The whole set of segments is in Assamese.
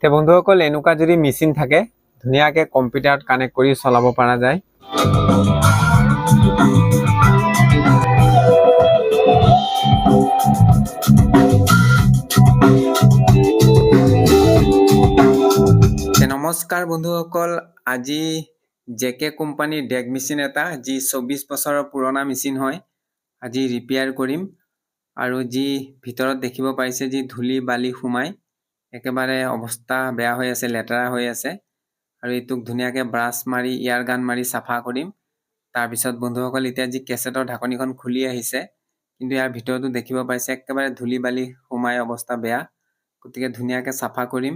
তে বন্ধুসকল এনেকুৱা যদি মেচিন থাকে ধুনীয়াকে কম্পিউটাৰত কানেক্ট কৰি চলাব পৰা যায়। নমস্কাৰ বন্ধুসকল, আজি জেকে কোম্পানীৰ ডেক মেচিন এটা যি 24 বছৰৰ পুৰণা মেচিন হয় আজি ৰিপেয়াৰ কৰিম। আৰু যি ভিতৰত দেখিব পাইছে যি ধূলি বালি সোমাই একেবাৰে অৱস্থা বেয়া হৈ আছে, লেতেৰা হৈ আছে। আৰু এইটোক ধুনীয়াকে ব্ৰাছ মাৰি ইয়াৰ গান মাৰি চাফা কৰিম। তাৰপিছত বন্ধুসকল এতিয়া যি কেছেটৰ ঢাকনিখন খুলি আহিছে, কিন্তু ইয়াৰ ভিতৰতো দেখিব পাইছে একেবাৰে ধূলি বালি সোমাই অৱস্থা বেয়া, গতিকে ধুনীয়াকে চাফা কৰিম।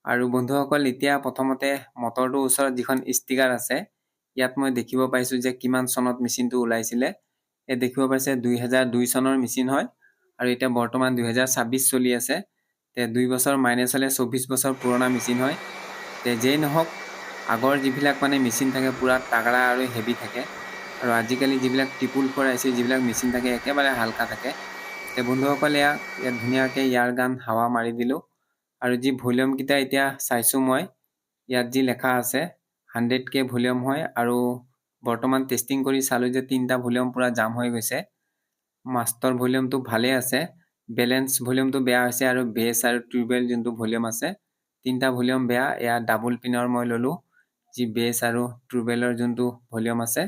আৰু বন্ধুসকল এতিয়া প্ৰথমতে মটৰটোৰ ওচৰত যিখন ষ্টিকাৰ আছে ইয়াত মই দেখিব পাইছো যে কিমান চনত মেচিনটো ওলাইছিলে। এই দেখিব পাইছে 2002 চনৰ মেচিন হয় আৰু এতিয়া বৰ্তমান 2026 চলি আছে। তে 2 বছৰ মাইনাছ হলে 24 বছৰ পুৰণা মেচিন হয়। তে যেই নহওক আগৰ যিবিলাক মেচিন থাকে পুৰা তাগৰা আৰু হেভি থাকে, আৰু আজিকালি যিবিলাক টিপুল ফৰ আইচি যিবিলাক মেচিন থাকে একেবাৰে হালকা থাকে। তে বন্ধুসকল ইয়াত ধুনীয়াকে ইয়াৰ গান হাৱা মাৰি দিলো। আৰু যি ভলিউম কেইটা এতিয়া চাইছো মই, ইয়াত যি লেখা আছে 100K ভলিউম হয়। আৰু বৰ্তমান টেষ্টিং কৰি চালো যে 3টা ভলিউম পুৰা জাম হৈ গৈছে। মাষ্টাৰ ভলিউমটো ভালে আছে, বেলেন্স ভলিউমটো বেয়া হৈছে, আৰু বেছ আৰু ট্ৰিবল যোনটো ভলিউম আছে 3টা ভলিউম বেয়া। এয়া ডাবল পিনৰ মই ললো, যি বেছ আৰু ট্ৰিবলৰ যোনটো ভলিউম আছে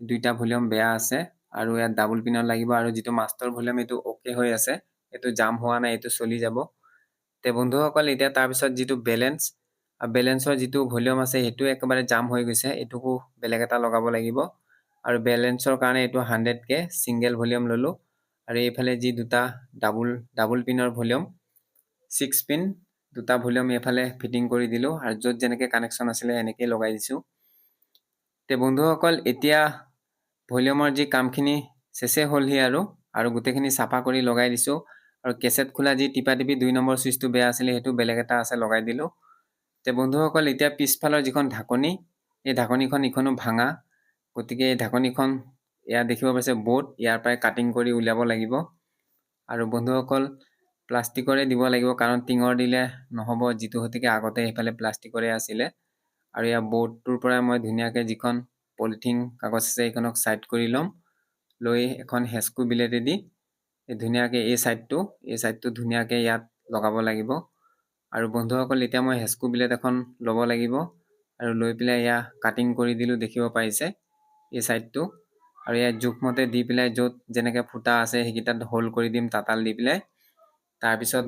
2টা ভলিউম বেয়া আছে, আৰু ইয়াত ডাবল পিনৰ লাগিব। আৰু যিটো মাষ্টাৰ ভলিউম এইটো অকে হৈ আছে, এইটো জাম হোৱা নাই, এইটো চলি যাব। তে বন্ধুসকল এতিয়া তাৰপিছত যিটো বেলেন্সৰ যিটো ভলিউম আছে সেইটো একেবাৰে জাম হৈ গৈছে, এইটোকো বেলেগ এটা লগাব লাগিব। আৰু বেলেন্সৰ কাৰণে এইটো 100K সিঙ্গেল ভলিউম ললো। আৰু এইফালে যি দুটা ডাবল পিনৰ ভলিউম 6 পিন 2টা ভলিউম এইফালে ফিটিং কৰি দিলো, আৰু য'ত যেনেকে কানেকশ্যন আছিলে এনেকৈ লগাই দিছো। তে বন্ধুসকল এতিয়া ভলিউমৰ যি কামখিনি চেছে হ'লহি, আৰু গোটেইখিনি চাফা কৰি লগাই দিছো। আৰু কেছেট খোলা যি টিপা 2 নম্বৰ চুইচটো বেয়া আছিলে সেইটো বেলেগ এটা আছে লগাই দিলো। তে বন্ধুসকল এতিয়া পিছফালৰ যিখন ঢাকনি, এই ঢাকনিখন ইখনো ভাঙা, গতিকে এই ঢাকনিখন ইয়াত দেখিব পাইছে বোৰ্ড, ইয়াৰ পৰাই কাটিং কৰি উলিয়াব লাগিব। আৰু বন্ধুসকল প্লাষ্টিকৰে দিব লাগিব, কাৰণ টিঙৰ দিলে নহ'ব, যিটো গতিকে আগতে এইফালে প্লাষ্টিকৰে আছিলে। আৰু ইয়াৰ বোৰ্ডটোৰ পৰা মই ধুনীয়াকে যিখন পলিথিন কাগজ আছে এইখনক সাইড কৰি ল'ম, লৈ এখন হেস্কু বিলেটেদি ধুনীয়াকে এই সাইডটো ধুনীয়াকে ইয়াত লগাব লাগিব। আৰু বন্ধুসকল এতিয়া মই হেস্কু বিলেট এখন ল'ব লাগিব, আৰু লৈ পেলাই এয়া কাটিং কৰি দিলো, দেখিব পাইছে এই সাইডটো। আৰু ইয়াত জোখমতে দি পেলাই য'ত যেনেকে ফুটা আছে সেইকেইটাত হোল কৰি দিম তাতাল দি পেলাই। তাৰপিছত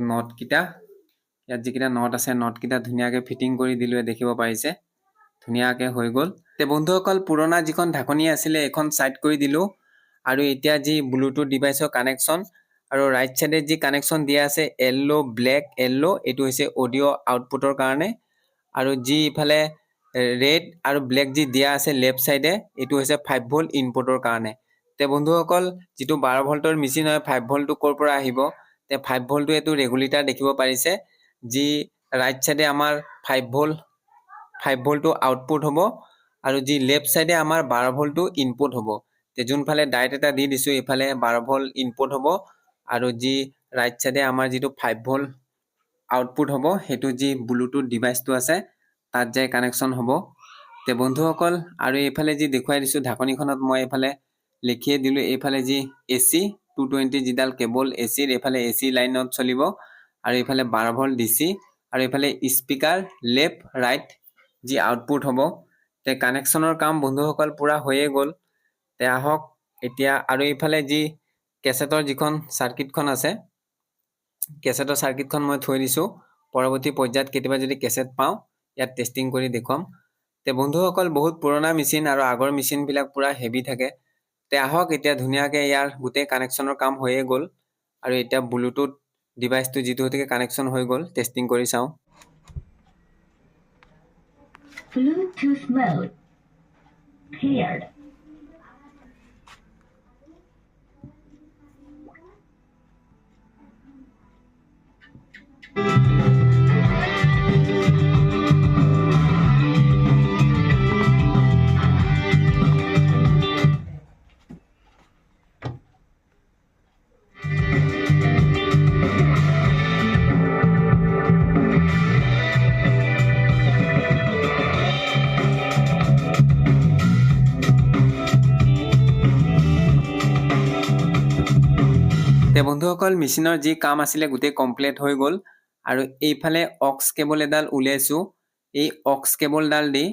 ইয়াত যিকেইটা নট আছে নটকেইটা ধুনীয়াকে ফিটিং কৰি দিলো, দেখিব পাইছে ধুনীয়াকে হৈ গ'ল। তে বন্ধুসকল পুৰণা যিখন ঢাকনি আছিলে এখন সাইড কৰি দিলো। আৰু এতিয়া যি ব্লুটুথ ডিভাইচৰ কানেকশ্যন, আৰু ৰাইট সাইডে যি কানেকশ্যন দিয়া আছে ব্লেক য়েল্লো, এইটো হৈছে অডিঅ' আউটপুটৰ কাৰণে। আৰু যি ইফালে ৰেড আৰু ব্লেক যি দিয়া আছে লেফট সাইডে, এইটো হৈছে 5 ভোল্ট ইনপুটৰ কাৰণে। তে বন্ধুসকল যিটো 12 ভোল্টৰ মেচিন হয় 5 ভোল্টটো ক'ৰ পৰা আহিব? তে 5 ভোল্টটো এইটো ৰেগুলেটৰ দেখিব পাৰিছে, যি ৰাইট সাইডে আমাৰ 5 ভোল্টটো আউটপুট হ'ব, আৰু যি লেফট সাইডে আমাৰ 12 ভোল্টটো ইনপুট হ'ব। তে যোনফালে ডাইৰেক্ট এটা দি দিছো এইফালে 12 ভোল্ট ইনপুট হ'ব, আৰু যি ৰাইট সাইডে আমাৰ যিটো 5 ভোল্ট আউটপুট হ'ব সেইটো যি ব্লুটুথ ডিভাইচটো আছে তাত যাই কানেকশ্যন হ'ব। তে বন্ধুসকল আৰু এইফালে যি দেখুৱাই দিছো ঢাকনিখনত মই এইফালে লিখিয়ে দিলো, এইফালে যি AC 220 যিডাল কেবল এচিৰ, এইফালে AC লাইনত চলিব, আৰু এইফালে 12 ভোল্ট DC, আৰু এইফালে স্পিকাৰ লেফট ৰাইট যি আউটপুট হ'ব। তে কানেকশ্যনৰ কাম বন্ধুসকল পুৰা হৈয়ে গ'ল। তে আহক এতিয়া, আৰু এইফালে যি কেছেটৰ যিখন চাৰ্কিটখন আছে, কেছেটৰ চাৰ্কিটখন মই থৈ দিছো, পৰৱৰ্তী পৰ্যায়ত কেতিয়াবা যদি কেছেট পাওঁ ইয়াত টেষ্টিং কৰি দেখুৱাম। তে বন্ধুসকল বহুত পুৰণা মেচিন, আৰু আগৰ মেচিনবিলাক পুৰা হেভি থাকে। তে আহক এতিয়া ধুনীয়াকে ইয়াৰ গোটেই কানেকশ্যনৰ কাম হৈয়ে গ'ল, আৰু এতিয়া ব্লুটুথ ডিভাইচটো যিটো গতিকে কানেকশ্যন হৈ গ'ল টেষ্টিং কৰি চাওঁ। Bluetooth mode paired. বন্ধুসকল মেচিনৰ যি কাম আছিলে গোটেই কমপ্লিট হৈ গ'ল আৰু এইফালে অক্স কেবল এডাল উলিয়াইছোঁ। এই অক্স কেবলডাল দি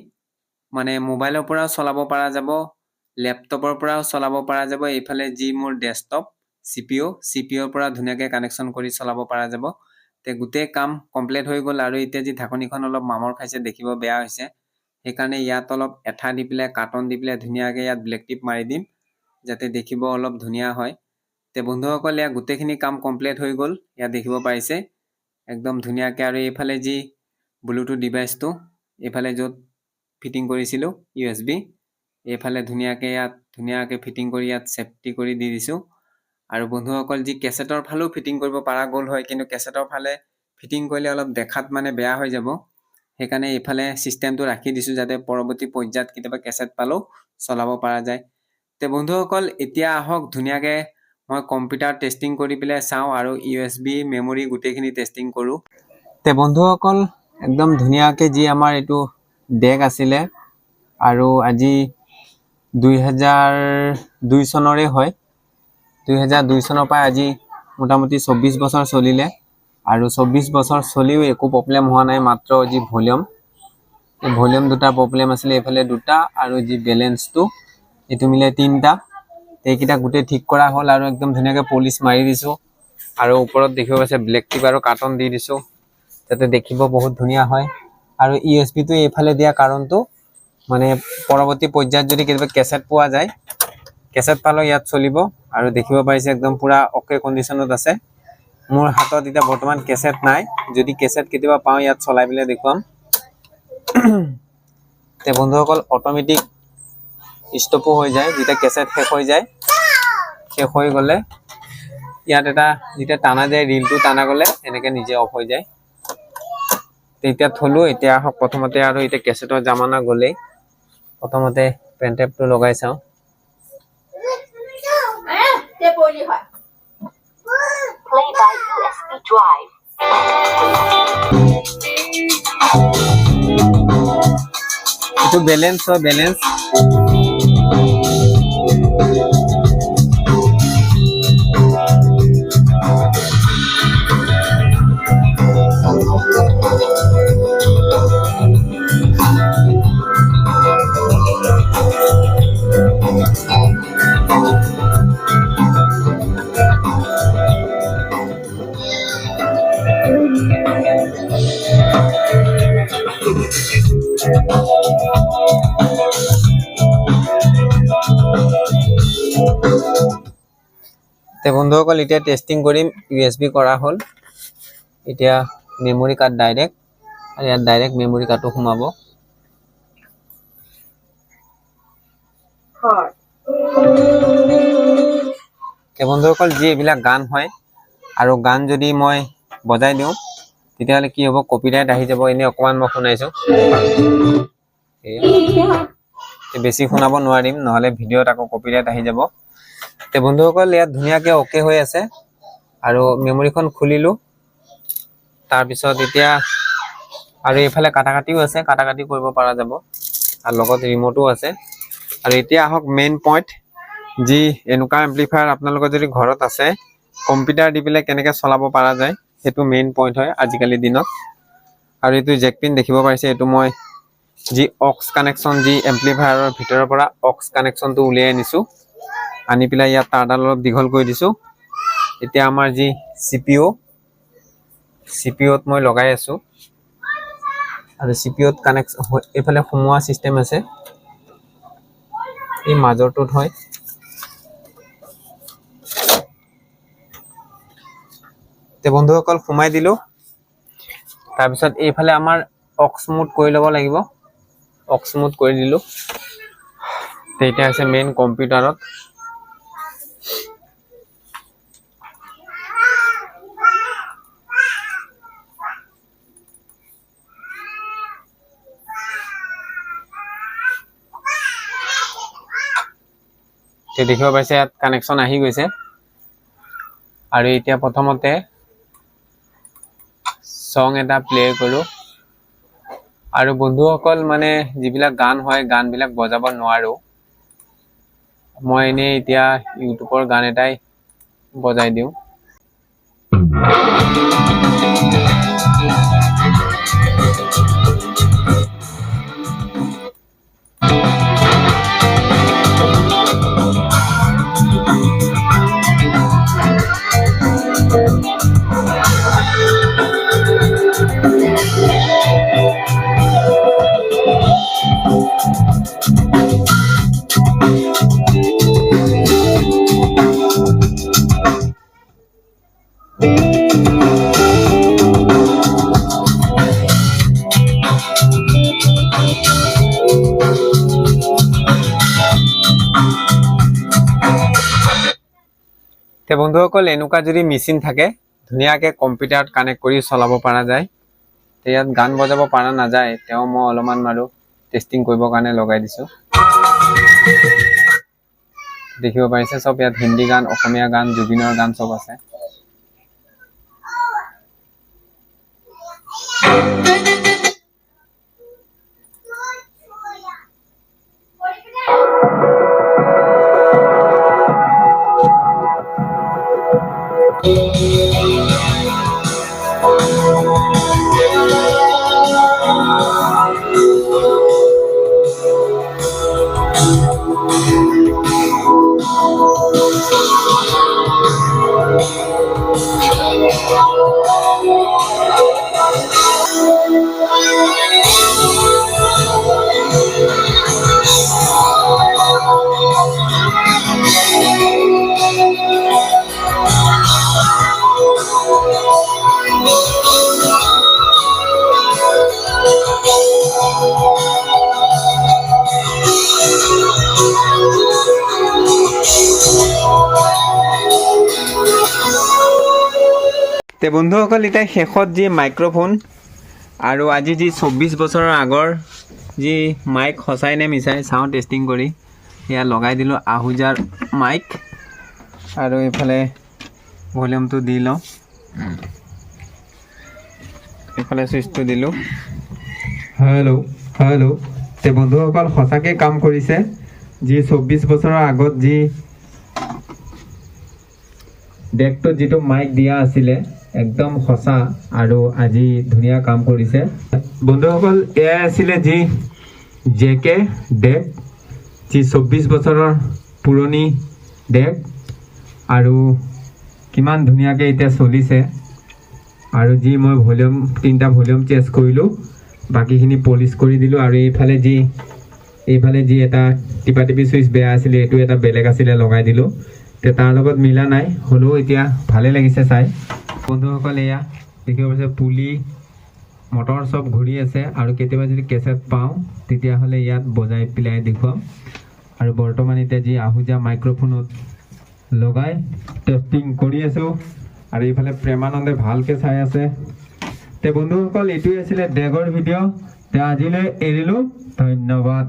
মানে মোবাইলৰ পৰাও চলাব পৰা যাব, লেপটপৰ পৰাও চলাব পৰা যাব। এইফালে যি মোৰ ডেস্কটপ চিপিঅ'ৰ পৰা ধুনীয়াকৈ কানেকশ্যন কৰি চলাব পৰা যাব। তে গোটেই কাম কমপ্লিট হৈ গ'ল আৰু এতিয়া যি ঢাকনিখন অলপ মামৰ খাইছে, দেখিব বেয়া হৈছে। সেইকাৰণে ইয়াত অলপ এঠা দি পেলাই কাৰ্টন দি পেলাই ধুনীয়াকৈ ইয়াত ব্লেক টিপ মাৰি দিম যাতে দেখিব অলপ ধুনীয়া হয়। তে বন্ধুসকল ইয়াত গোটেইখিনি কাম কমপ্লিট হৈ গ'ল, ইয়াত দেখিব পাৰিছে একদম ধুনীয়াকৈ। আৰু এইফালে যি ব্লুটুথ ডিভাইচটো এইফালে য'ত ফিটিং কৰিছিলোঁ USB, এইফালে ধুনীয়াকৈ ফিটিং কৰি ইয়াত চেফটি কৰি দি দিছোঁ। আৰু বন্ধুসকল যি কেছেটৰ ফালেও ফিটিং কৰিব পৰা গ'ল হয়, কিন্তু কেছেটৰ ফালে ফিটিং কৰিলে অলপ দেখাত মানে বেয়া হৈ যাব। সেইকাৰণে এইফালে ছিষ্টেমটো ৰাখি দিছোঁ যাতে পৰৱৰ্তী পৰ্যায়ত কেতিয়াবা কেছেট পালেও চলাব পৰা যায়। তে বন্ধুসকল এতিয়া আহক ধুনীয়াকৈ মই কম্পিউটাৰ টেষ্টিং কৰি পেলাই চাওঁ আৰু USB মেমৰি গোটেইখিনি টেষ্টিং কৰোঁ। তে বন্ধুসকল একদম ধুনীয়াকৈ যি আমাৰ এইটো ডেক আছিলে আৰু আজি 2002 চনৰে হয়। 2002 চনৰ পৰা আজি মোটামুটি 24 বছৰ চলিলে আৰু 24 বছৰ চলিও একো প্ৰব্লেম হোৱা নাই। মাত্ৰ যি ভলিউম দুটা প্ৰব্লেম আছিলে, এইফালে দুটা আৰু যি বেলেঞ্চটো এইটো মিলাই 3টা। এইকেইটা গোটেই ঠিক কৰা হ'ল আৰু একদম ধুনীয়াকৈ পলিচ মাৰি দিছোঁ আৰু ওপৰত দেখিব পাইছে ব্লেক টিপ আৰু কাৰ্টন দি দিছোঁ যাতে দেখিব বহুত ধুনীয়া হয়। আৰু USB-টো এইফালে দিয়া কাৰণটো মানে পৰৱৰ্তী পৰ্যায়ত যদি কেতিয়াবা কেছেট পোৱা যায়, কেছেট পালেও ইয়াত চলিব। আৰু দেখিব পাৰিছে একদম পুৰা অ'কে কণ্ডিশ্যনত আছে। মোৰ হাতত এতিয়া বৰ্তমান কেছেট নাই, যদি কেছেট কেতিয়াবা পাওঁ ইয়াত চলাই পেলাই দেখুৱাম। তে বন্ধুসকল অট'মেটিক ষ্টপো হৈ যায় যেতিয়া কেছেট শেষ হৈ যায়। শেষ হৈ গ'লে ইয়াত এটা যেতিয়া টানা যায়, ৰিলটো টানা গ'লে এনেকৈ নিজে অফ হৈ যায়। তেতিয়া থলোঁ। এতিয়া আহক প্ৰথমতে আৰু এতিয়া কেছেটৰ জামানা গ'লেই প্ৰথমতে পেনড্ৰাইভটো লগাই চাওঁ। Play by USB drive. এইটো বেলেঞ্চ হয়, বেলেঞ্চ তে বন্ধুসকল এতিয়া টেষ্টিং কৰিম। USB কৰা হ'ল, এতিয়া মেমৰি কাৰ্ড ডাইৰেক্ট, আৰু ইয়াত ডাইৰেক্ট মেমৰি কাৰ্ডটো সোমাব। তে বন্ধুসকল যি এইবিলাক গান হয় আৰু গান যদি মই বজাই দিওঁ তেতিয়াহ'লে কি হ'ব, কপিৰাইট আহি যাব। এনেই অকণমান মই শুনাইছোঁ, বেছি শুনাব নোৱাৰিম নহ'লে ভিডিঅ'ত আকৌ কপিৰাইট আহি যাব। তে বন্ধুসকল ইয়াত ধুনীয়াকৈ অ'কে হৈ আছে আৰু মেমৰিখন খুলিলোঁ। তাৰপিছত এতিয়া আৰু এইফালে কাটাকাটিও আছে, কাটাকাটি কৰিব পৰা যাব আৰু লগত ৰিম'টো আছে। আৰু এতিয়া আহক মেইন পইণ্ট, যি এনেকুৱা এম্প্লিফায়াৰ আপোনালোকৰ যদি ঘৰত আছে কম্পিউটাৰ দি পেলাই কেনেকৈ চলাব পৰা যায়, সেইটো মেইন পইণ্ট হয় আজিকালিৰ দিনত। আৰু এইটো জেক পিন দেখিব পাৰিছে, এইটো মই যি অক্স কানেকশ্যন, যি এম্প্লিফায়াৰৰ ভিতৰৰ পৰা অক্স কানেকশ্যনটো উলিয়াই আনিছোঁ, আনি পেলাই ইয়াত তাঁৰডাল অলপ দীঘল কৰি দিছোঁ। এতিয়া আমাৰ যি চিপিঅ'ত মই লগাই আছোঁ আৰু চিপিঅ'ত কানেকশ্যন এইফালে সোমোৱা ছিষ্টেম আছে, এই মাজৰটোত হয়। তে বন্ধুসকল সোমাই দিলোঁ। তাৰপিছত এইফালে আমাৰ অক্স মুড কৰি ল'ব লাগিব, অক্স মুড কৰি দিলোঁ। এতিয়া আছে মেইন কম্পিউটাৰত। দেখিব পাইছে ইয়াত কানেকশ্যন আহি গৈছে। আৰু এতিয়া প্ৰথমতে ছং এটা প্লে কৰোঁ। আৰু বন্ধুসকল মানে যিবিলাক গান হয়, গানবিলাক বজাব নোৱাৰোঁ। মই এনেই এতিয়া ইউটিউবৰ গান এটাই বজাই দিওঁ। তে বন্ধুসকল এনেকুৱা যদি মেচিন থাকে ধুনীয়াকৈ কম্পিউটাৰত কানেক্ট কৰি চলাব পৰা যায়। তে ইয়াত গান বজাব পৰা নাযায়, তেওঁ মই অলপমান মাৰো টেষ্টিং কৰিবৰ কাৰণে লগাই দিছোঁ। দেখিব পাৰিছে চব ইয়াত হিন্দী গান, অসমীয়া গান, জুবিনৰ গান চব আছে। তে বন্ধুসকল এতিয়া শেষত যি মাইক্ৰফোন আৰু আজি যি 24 বছৰৰ আগৰ যি মাইক সঁচাই নে মিছাই চাওঁ টেষ্টিং কৰি এয়া লগাই দিলোঁ আহুজাৰ মাইক আৰু এইফালে ভলিউমটো দি লওঁ, এইফালে চুইচটো দিলোঁ। Hello' hello'. তে বন্ধুসকল সঁচাকৈ কাম কৰিছে। যি 24 বছৰৰ আগত যি ডেকটোত যিটো মাইক দিয়া আছিলে একদম সঁচা আৰু আজি ধুনীয়া কাম কৰিছে। বন্ধুসকল এয়াই আছিলে যি জেকে ডেক, যি 24 বছৰৰ পুৰণি ডেক আৰু কিমান ধুনীয়াকৈ এতিয়া চলিছে। আৰু যি মই ভলিউম 3টা ভলিউম চেঞ্জ কৰিলোঁ, বাকীখিনি পলিচ কৰি দিলোঁ। আৰু এইফালে যি এটা টিপি চুইচ বেয়া আছিলে এইটো এটা বেলেগ আছিলে লগাই দিলোঁ। তে তাৰ লগত মিলা নাই, হ'লেও এতিয়া ভালে লাগিছে চাই। বন্ধুসকল এয়া দেখিব পাইছে পুলি মটৰ চব ঘূৰি আছে। আৰু কেতিয়াবা যদি কেছেট পাওঁ তেতিয়াহ'লে ইয়াত বজাই পেলাই দেখুৱাম। আৰু বৰ্তমান এতিয়া যি আহুজা মাইক্ৰফোনত লগাই টেষ্টিং কৰি আছোঁ। আৰু এইফালে প্ৰেমানন্দে ভালকৈ চাই আছে। তে বন্ধুসকল এইটোৱে আছিলে ডেগৰ ভিডিঅ'। তে আজিলৈ এৰিলোঁ, ধন্যবাদ।